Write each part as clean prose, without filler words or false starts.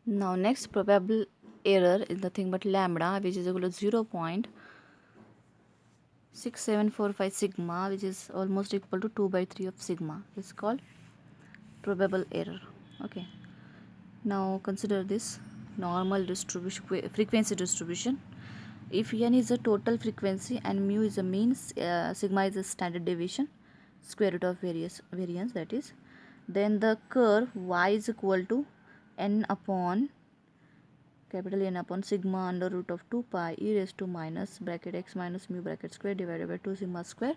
Now next probable error is nothing but lambda, which is equal to 0.6745 sigma, which is almost equal to 2 by 3 of sigma. This is called probable error. Okay. Now consider this normal distribution, frequency distribution. If n is a total frequency and mu is a mean, sigma is a standard deviation, square root of variance, that is, then the curve y is equal to n upon capital N upon sigma under root of 2 pi e raised to minus bracket x minus mu bracket square divided by 2 sigma square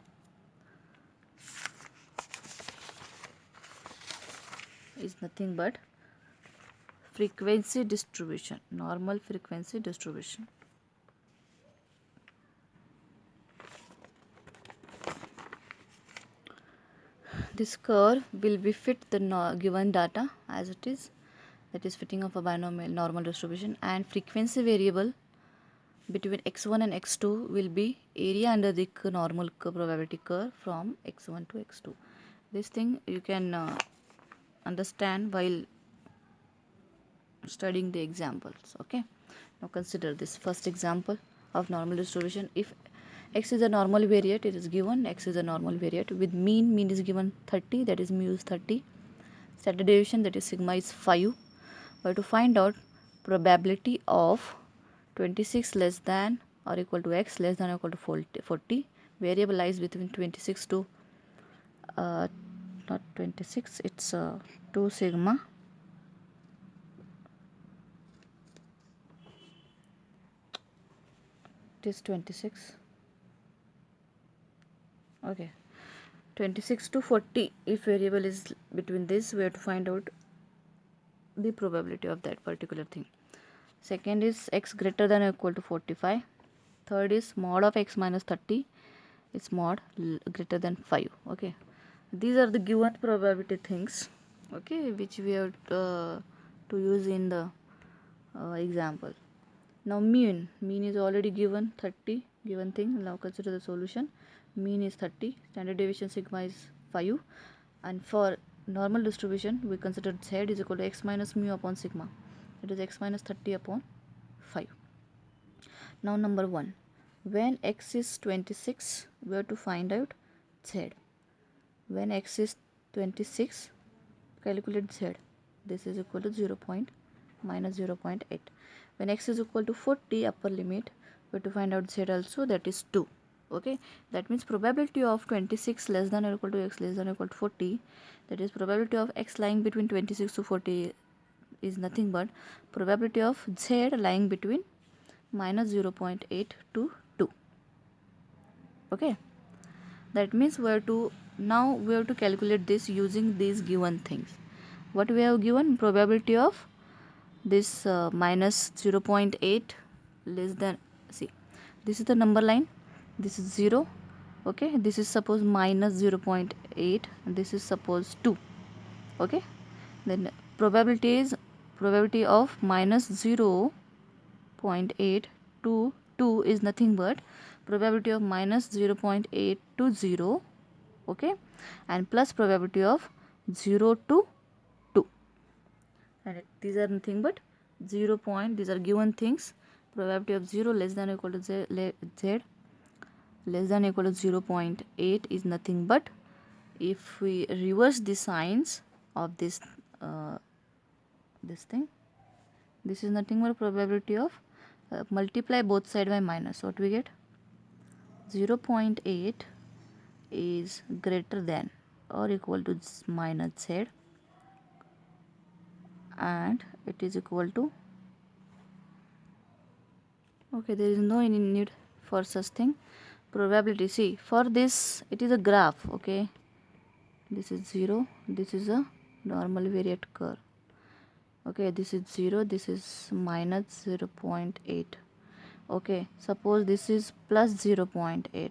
is nothing but frequency distribution, normal frequency distribution. This curve will be fit the given data as it is, that is fitting of a binomial normal distribution, and frequency variable between x1 and x2 will be area under the normal probability curve from x1 to x2. This thing you can understand while studying the examples. Okay, now consider this first example of normal distribution. If x is a normal variate, it is given x is a normal variate with mean is given 30, that is mu is 30, standard deviation, that is sigma is 5. We have to find out probability of 26 less than or equal to x less than or equal to 40. Variable lies between 26 to not 26, it's 2 sigma. It is 26. Okay, 26 to 40. If variable is between this, we have to find out the probability of that particular thing. Second is x greater than or equal to 45. Third is mod of x minus 30 is mod greater than 5. Okay, these are the given probability things, okay, which we have to use in the example. Now mean is already given 30, given thing. Now consider the solution. Mean is 30, standard deviation sigma is 5, and for normal distribution we consider z is equal to x minus mu upon sigma, it is x minus 30 upon 5. Now number 1, when x is 26 we have to find out z. When x is 26, calculate z. This is equal to 0. Minus 0.8. When x is equal to 40, upper limit, we have to find out z also, that is 2. Okay, that means probability of 26 less than or equal to x less than or equal to 40, that is probability of x lying between 26 to 40 is nothing but probability of z lying between minus 0.8 to 2. Okay, that means we have to calculate this using these given things. What we have given, probability of this minus 0.8 less than, see, this is the number line, this is 0. Okay, this is suppose minus 0.8 and this is suppose 2. Okay, then probability of minus 0.8 to 2 is nothing but probability of minus 0.8 to 0. Okay, and plus probability of 0 to 2, and these are nothing but 0 point, these are given things. Probability of 0 less than or equal to z less than or equal to 0.8 is nothing but, if we reverse the signs of this thing, this is nothing but probability of multiply both side by minus, what we get, 0.8 is greater than or equal to minus z, and it is equal to, okay, there is no any need for such thing. Probability, see, for this it is a graph. Okay, this is 0, this is a normal variate curve. Okay, this is 0, this is minus 0.8. Okay, suppose this is plus 0.8,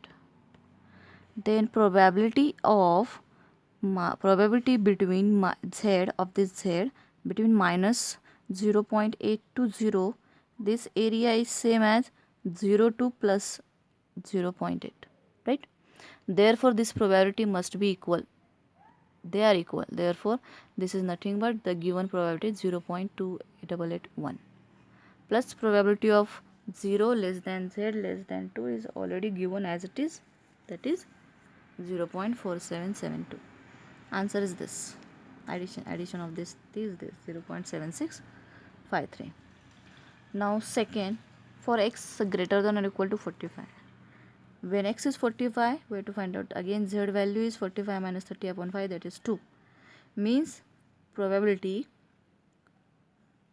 then probability of probability between z of this z between minus 0.8 to 0, this area is same as 0 to plus 0.8, right? Therefore this probability must be equal. they are equal. Therefore, this is nothing but the given probability is 0.2881 plus probability of 0 less than z less than 2 is already given as it is, that is 0.4772. Answer is this. Addition of this is this 0.7653. Now second, for x greater than or equal to 45. When x is 45, we have to find out again z value is 45 minus 30 upon 5, that is 2. Means probability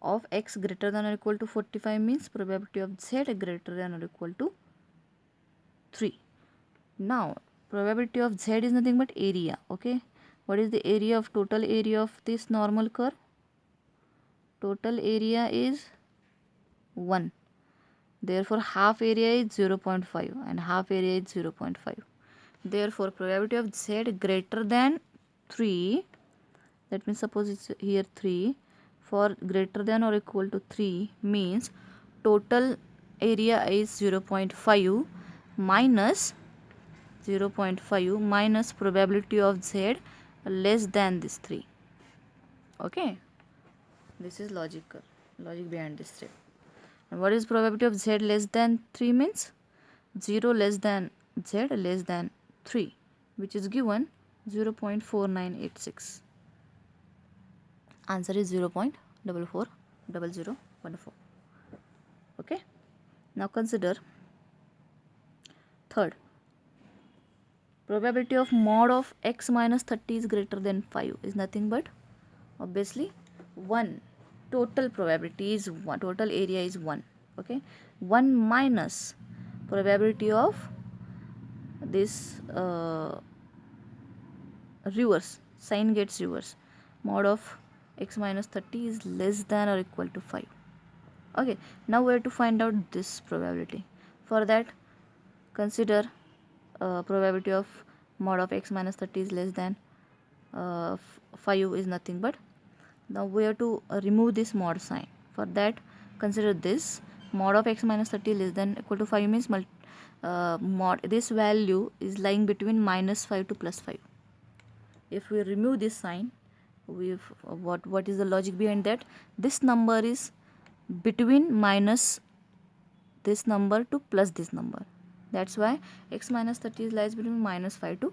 of x greater than or equal to 45 means probability of z greater than or equal to 3. Now probability of z is nothing but area. Okay, what is the area of total area of this normal curve? Total area is 1. Therefore half area is 0.5 and half area is 0.5. Therefore probability of z greater than 3, that means suppose it's here 3, for greater than or equal to 3 means total area is 0.5 minus 0.5 minus probability of z less than this 3. Okay, this is logic behind this step. And what is probability of z less than 3 means 0 less than z less than 3, which is given 0.4986. Answer is 0.440014. Okay, now consider third, probability of mod of x minus 30 is greater than 5 is nothing but obviously 1. Total probability is 1, total area is 1. Okay, 1 minus probability of this reverse, sign gets reverse, mod of x minus 30 is less than or equal to 5. Okay, now we have to find out this probability. For that, consider probability of mod of x minus 30 is less than 5 is nothing but, now we have to remove this mod sign. For that, consider this mod of x minus 30 less than equal to 5 means mod this value is lying between minus 5 to plus 5. If we remove this sign, what is the logic behind that? This number is between minus this number to plus this number. That's why x minus 30 lies between minus 5 to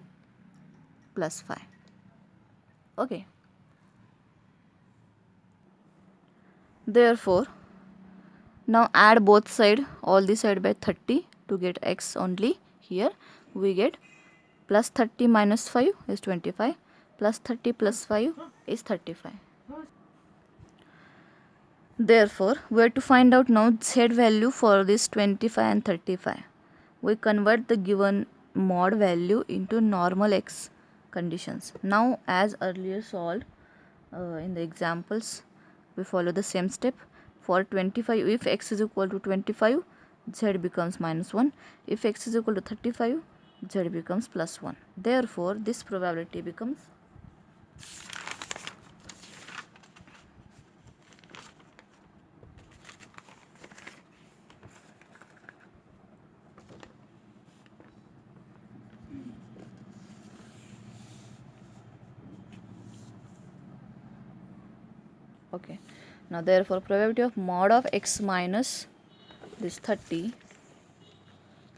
plus 5. Okay. Therefore, now add both side, all the side by 30 to get x only. Here we get plus 30 minus 5 is 25, plus 30 plus 5 is 35. Therefore, we have to find out now z value for this 25 and 35. We convert the given mod value into normal x conditions. Now, as earlier solved in the examples, we follow the same step. For 25, if x is equal to 25, z becomes minus 1. If x is equal to 35, z becomes plus 1. Therefore, this probability becomes okay. Now therefore probability of mod of x minus this 30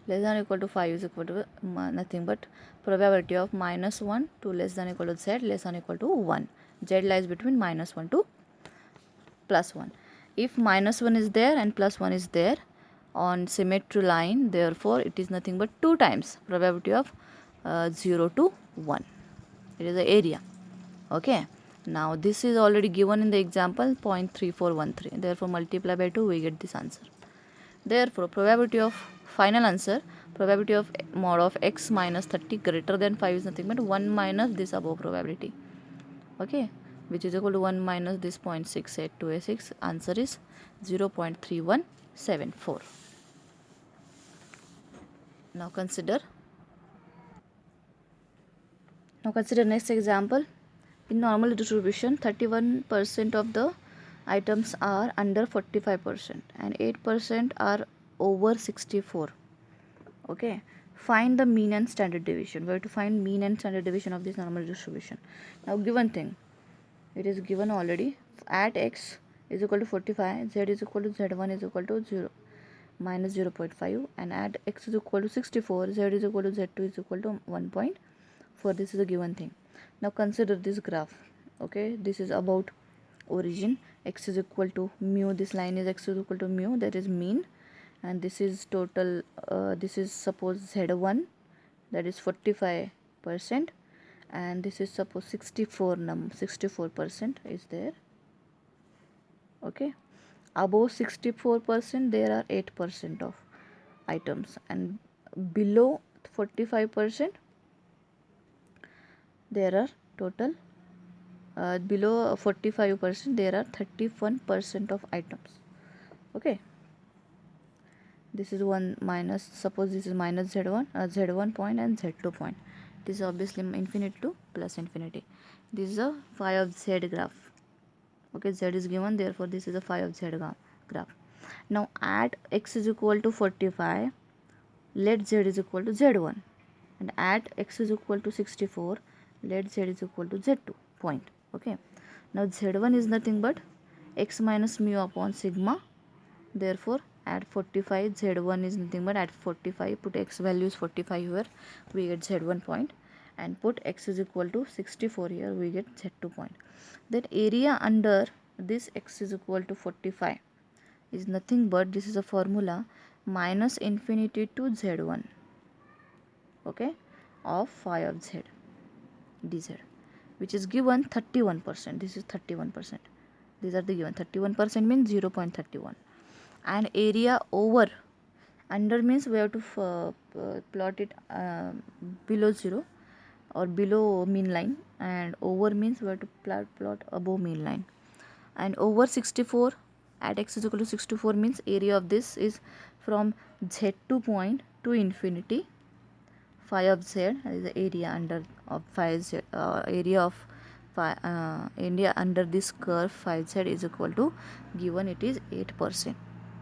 less than or equal to 5 is equal to nothing but probability of minus 1 to less than or equal to z less than or equal to 1. Z lies between minus 1 to plus 1. If minus 1 is there and plus 1 is there on symmetry line, therefore it is nothing but 2 times probability of 0 to 1. It is the area. Okay. Now this is already given in the example 0.3413. Therefore multiply by 2 we get this answer. Therefore probability of final answer, probability of mod of x minus 30 greater than 5 is nothing but 1 minus this above probability. Okay, which is equal to 1 minus this 0.68286. Answer is 0.3174. Now consider next example. In normal distribution, 31% of the items are under 45% and 8% are over 64. Okay, find the mean and standard deviation. We have to find mean and standard deviation of this normal distribution. Now given thing, it is given already, at x is equal to 45, z is equal to z1 is equal to 0 minus 0.5, and at x is equal to 64, z is equal to z2 is equal to 1.4. This is a given thing. Now consider this graph. Okay, this is about origin. X is equal to mu, this line is x is equal to mu, that is mean, and this is total, this is suppose z1, that is 45%, and this is suppose 64% is there. Okay, above 64% there are 8% of items, and below 45% there are total, below 45% there are 31% of items. Okay, this is one minus, suppose this is minus z1, z1 point and z2 point. This is obviously infinity to plus infinity. This is a phi of z graph. Okay, z is given, therefore this is a phi of z graph. Now at x is equal to 45, let z is equal to z1, and at x is equal to 64, let z is equal to z2 point. Okay, now z1 is nothing but x minus mu upon sigma, therefore at 45 z1 is nothing but, at 45 put x value is 45 here, we get z1 point, and put x is equal to 64 here, we get z2 point. Then area under this x is equal to 45 is nothing but, this is a formula, minus infinity to z1, okay, of phi of z dz, which is given 31%. This is 31%. These are the given. 31% means 0.31. And area over, under means we have to plot it below 0 or below mean line, and over means we have to plot above mean line. And over 64, at x is equal to 64 means area of this is from z2 point to infinity, phi of z is the area under of phi z, area of phi, area under this curve phi z is equal to, given it is 8%.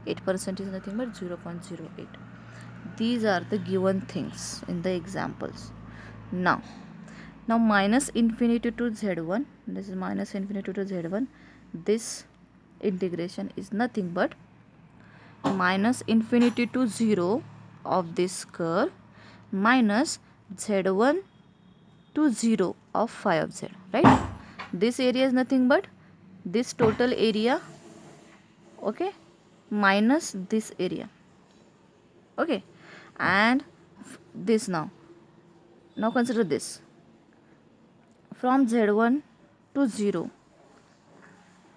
8% is nothing but 0.08. These are the given things in the examples. Now minus infinity to z1, this is minus infinity to z1, this integration is nothing but minus infinity to 0 of this curve minus z1 to 0 of phi of z, right? This area is nothing but this total area, okay, minus this area, okay, and this. Now consider this, from z1 to 0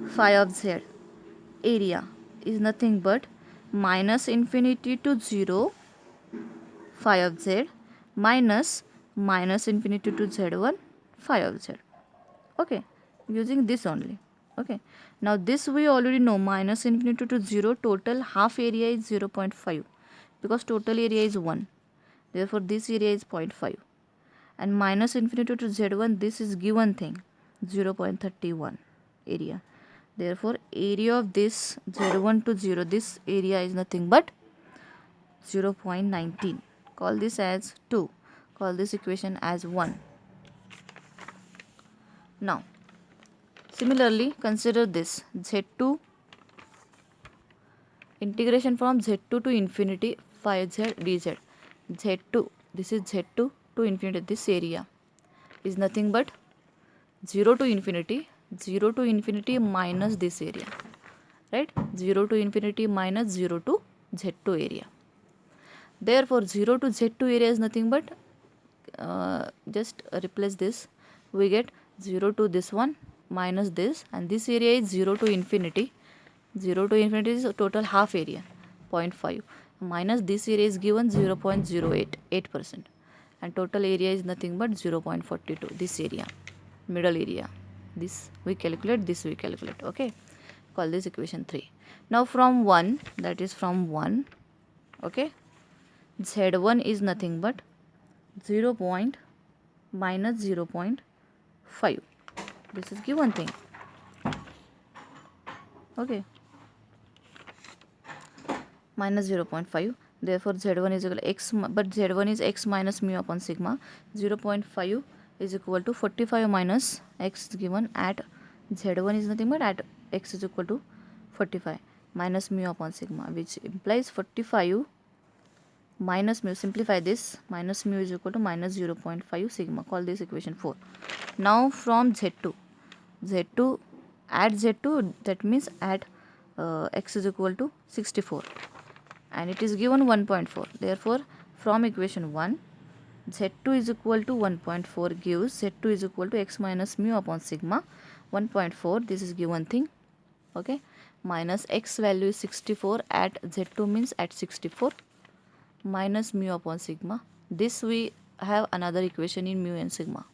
phi of z area is nothing but minus infinity to 0 phi of z minus infinity to z1 phi of z. Okay, using this only. Okay, now this we already know, minus infinity to 0, total half area is 0.5 because total area is 1, therefore this area is 0.5, and minus infinity to z1, this is given thing, 0.31 area, therefore area of this z1 to 0, this area is nothing but 0.19. Call this as 2, call this equation as 1. Now similarly consider this z2, integration from z2 to infinity phi z dz, z2, this is z2 to infinity, this area is nothing but 0 to infinity, 0 to infinity minus this area, right? 0 to infinity minus 0 to z2 area. Therefore 0 to z2 area is nothing but, just replace this, we get 0 to this one minus this, and this area is 0 to infinity. 0 to infinity is total half area, 0.5, minus this area is given 0.08%, and total area is nothing but 0.42, this area, middle area. This we calculate, this we calculate. Okay, call this equation 3. Now from 1, that is from 1, okay, z1 is nothing but 0 point minus 0.5, this is given thing. Okay, minus 0.5, Therefore z1 is equal to x, but z1 is x minus mu upon sigma. 0.5 is equal to 45 minus x given at z1 is nothing but at x is equal to 45 minus mu upon sigma, which implies 45 minus mu. Simplify this, minus mu is equal to minus 0.5 sigma. Call this equation 4. Now from z2 at z2, that means at x is equal to 64 and it is given 1.4. Therefore from equation 1, z2 is equal to 1.4 gives z2 is equal to x minus mu upon sigma 1.4. This is given thing, okay, minus x value is 64 at z2 means at 64 minus mu upon sigma. This we have another equation in mu and sigma.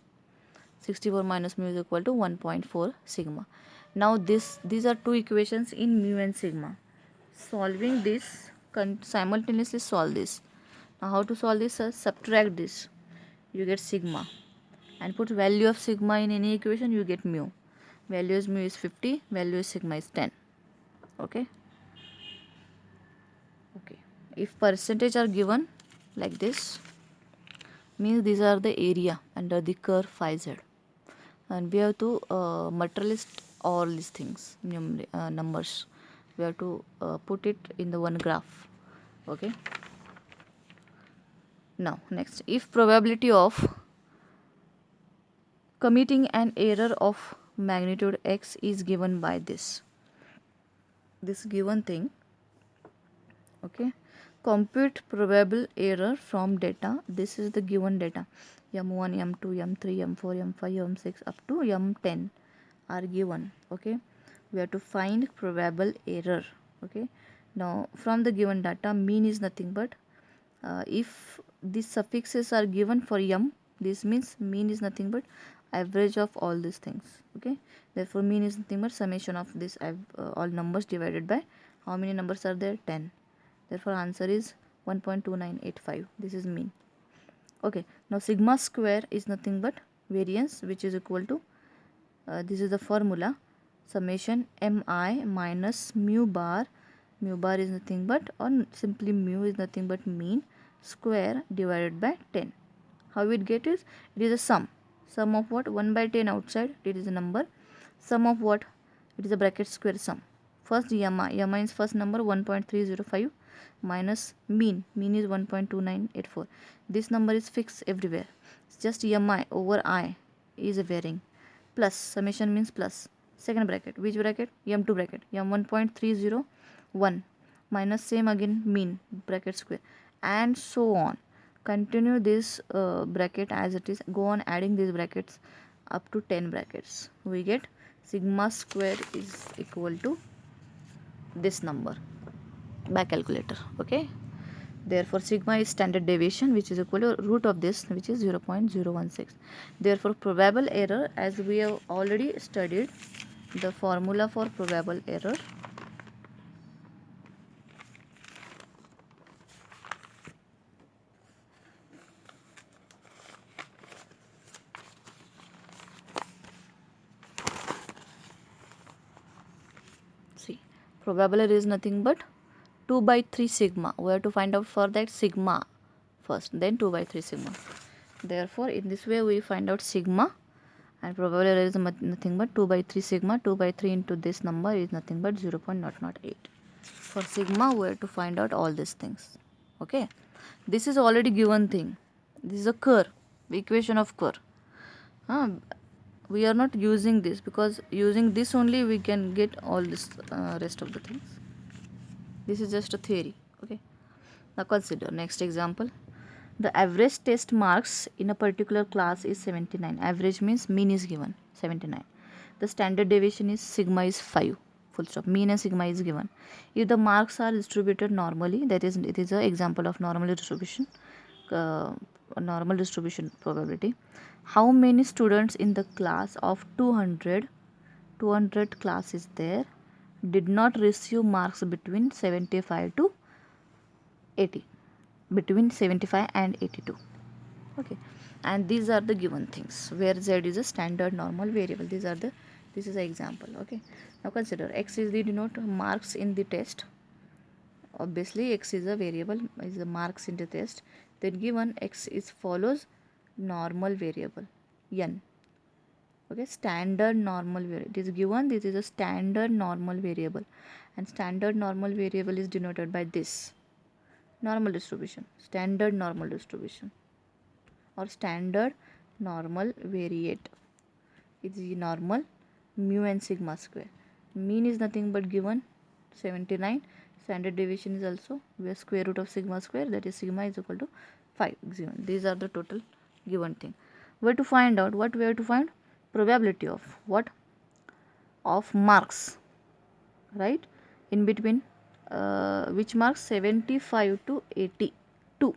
64 minus mu is equal to 1.4 sigma. Now these are two equations in mu and sigma. Solving this, simultaneously solve this. Now how to solve this? Subtract this, you get sigma, and put value of sigma in any equation, you get mu. Value is mu is 50, value is sigma is 10. Okay. If percentage are given like this, means these are the area under the curve phi z, and we have to materialist all these things, numbers. We have to put it in the one graph. Okay. Now next, if probability of committing an error of magnitude x is given by this given thing, okay, compute probable error from data. This is the given data, m1 m2 m3 m4 m5 m6 up to m10 are given. Okay, we have to find probable error. Okay, now from the given data, mean is nothing but if these suffixes are given for m, this means mean is nothing but average of all these things. Okay, therefore mean is nothing but summation of this all numbers divided by how many numbers are there, 10. Therefore answer is 1.2985. This is mean. Okay, now sigma square is nothing but variance, which is equal to this is the formula, summation mi minus mu bar. Mu bar is nothing but, or simply mu is nothing but mean square divided by 10. How we get is, it is a sum of what, 1 by 10 outside, it is a number, sum of what, it is a bracket square sum. First mi is first number 1.305 minus mean is 1.2984. This number is fixed everywhere, it's just mi over I is a varying, plus summation means plus second bracket, which bracket, m2 bracket, m1.301 minus same again mean bracket square, and so on. Continue this bracket as it is, go on adding these brackets up to 10 brackets. We get sigma square is equal to this number by calculator. Okay, therefore sigma is standard deviation, which is equal to root of this, which is 0.016. Therefore probable error, as we have already studied the formula for probable error, see, probable error is nothing but 2 by 3 sigma. We have to find out for that sigma first, then 2 by 3 sigma. Therefore in this way we find out sigma, and probable error is nothing but 2 by 3 sigma. 2 by 3 into this number is nothing but 0.008. For sigma we have to find out all these things. Okay, this is already given thing, this is a curve, equation of curve. We are not using this, because using this only we can get all this rest of the things. This is just a theory. Okay, now consider next example. The average test marks in a particular class is 79. Average means mean is given 79. The standard deviation is sigma is 5. Full stop. Mean and sigma is given. If the marks are distributed normally, that is, it is an example of normal distribution. Normal distribution probability. How many students in the class of 200 class is there did not receive marks between 75 to 80, between 75 and 82. Okay, and these are the given things where z is a standard normal variable. This is an example. Okay, now consider x is the denote marks in the test. Obviously x is a variable, is the marks in the test. Then given x is follows normal variable n. Okay, standard normal variable. It is given, this is a standard normal variable, and standard normal variable is denoted by this normal distribution, standard normal distribution, or standard normal variate. It is normal mu and sigma square. Mean is nothing but given 79. Standard deviation is also where square root of sigma square, that is sigma is equal to 5 given. These are the total given thing. Where to find out what? Where to find probability of what? Of marks, right? In between which marks? 75 to 82.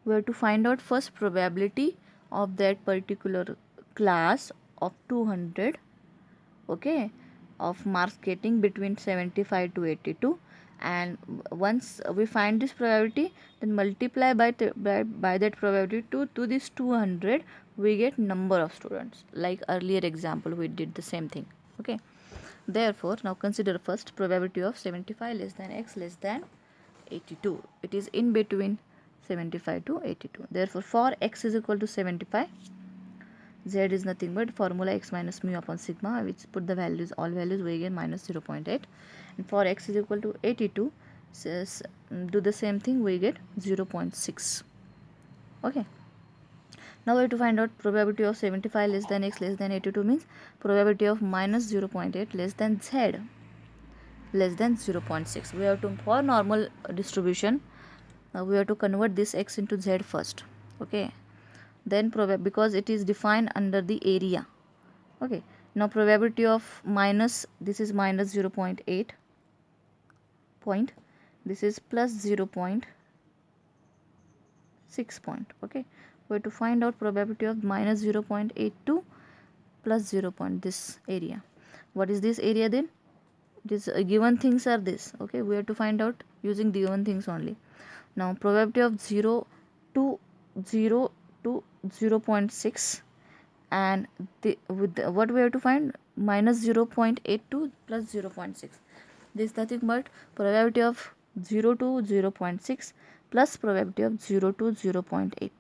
We have to find out first probability of that particular class of 200, okay, of marks getting between 75 to 82. And once we find this probability, then multiply by that probability to this 200, we get number of students. Like earlier example we did the same thing. Okay, therefore now consider first probability of 75 less than x less than 82. It is in between 75 to 82. Therefore for x is equal to 75, z is nothing but formula x minus mu upon sigma, which put the values, all values, we get minus 0.8. And for x is equal to 82, says do the same thing, we get 0.6. okay, now we have to find out probability of 75 less than x less than 82 means probability of minus 0.8 less than z less than 0.6. We have to, for normal distribution, we have to convert this x into z first. Okay, then because it is defined under the area. Okay, now probability of minus, this is minus 0.8 point, this is plus 0.6 point. Okay, we have to find out probability of minus 0.82 plus 0 point, this area. What is this area then? This given things are this. Okay, we have to find out using the given things only. Now probability of 0 to 0 to 0.6, and what we have to find, minus 0.82 plus 0.6. This is nothing but probability of 0 to 0.6 plus probability of 0 to 0.8.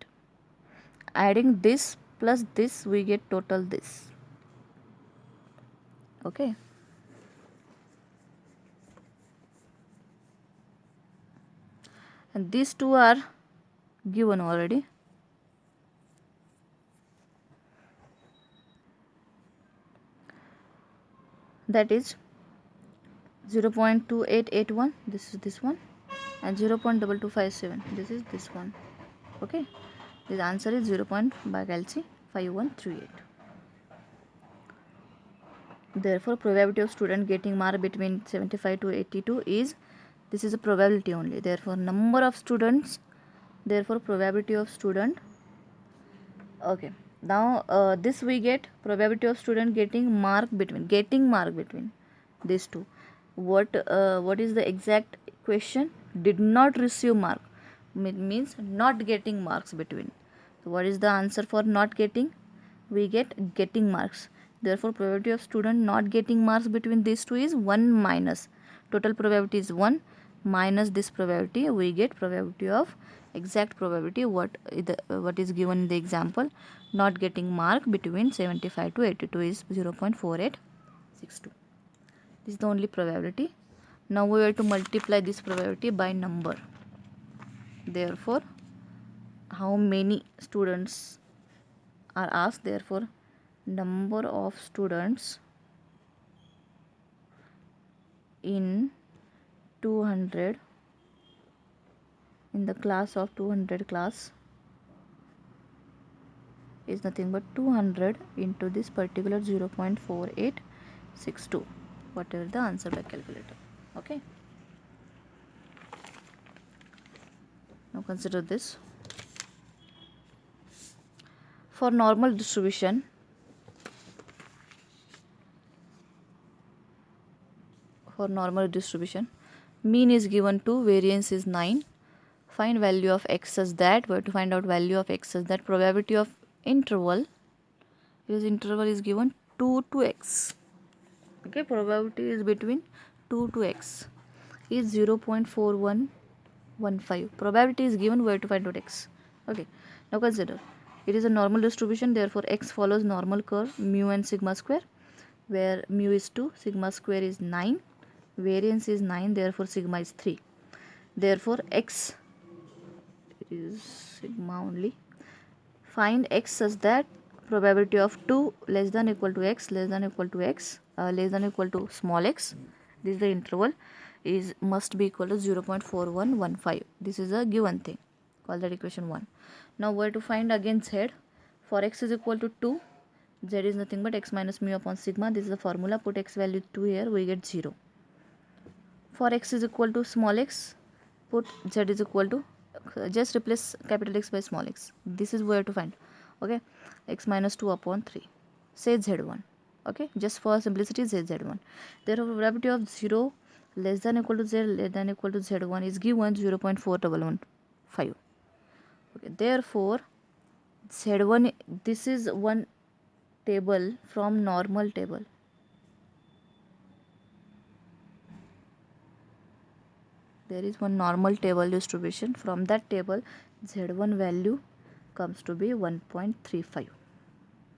Adding this plus this, we get total this. Okay, and these two are given already. That is 0.2881, this is this one, and 0.2257, this is this one. Okay, the answer is 0. By calci 5138. Therefore probability of student getting mark between 75 to 82 is, this is a probability only, therefore number of students, therefore probability of student. Okay, now this we get probability of student getting mark between these two. What is the exact question? Did not receive mark means not getting marks between. So what is the answer for not getting? We get getting marks. Therefore probability of student not getting marks between these two is 1 minus, total probability is 1 minus this probability, we get probability of, exact probability what is given in the example, not getting mark between 75 to 82 is 0.4862. This is the only probability. Now we have to multiply this probability by number. Therefore how many students are asked, therefore number of students in 200, in the class of 200 class, is nothing but 200 into this particular 0.4862, whatever the answer by calculator. Okay, now consider this. For normal distribution, mean is given 2, variance is 9. Find value of x such that, we have to find out value of x such that probability of interval, because interval is given 2 to x. Okay, probability is between 2 to x, is 0.4115. Probability is given, where to find out x. Okay, now consider it is a normal distribution, therefore x follows normal curve mu and sigma square, where mu is 2, sigma square is 9, variance is 9, therefore sigma is 3. Therefore x, it is sigma only. Find x such that probability of 2 less than equal to x less than equal to x less than equal to small x, this is the interval, is must be equal to 0.4115. This is a given thing, call that equation 1. Now where to find again z? For x is equal to 2, z is nothing but x minus mu upon sigma. This is the formula. Put x value 2 here, we get 0. For x is equal to small x, put z is equal to, just replace capital X by small x. This is where to find. Okay, x minus 2 upon 3, say z1. Okay, just for simplicity, z1. Therefore probability of 0 less than equal to z less than equal to z1 is given 0.4115. Okay, therefore z1, this is one table from normal table. There is one normal table distribution. From that table, z1 value comes to be 1.35.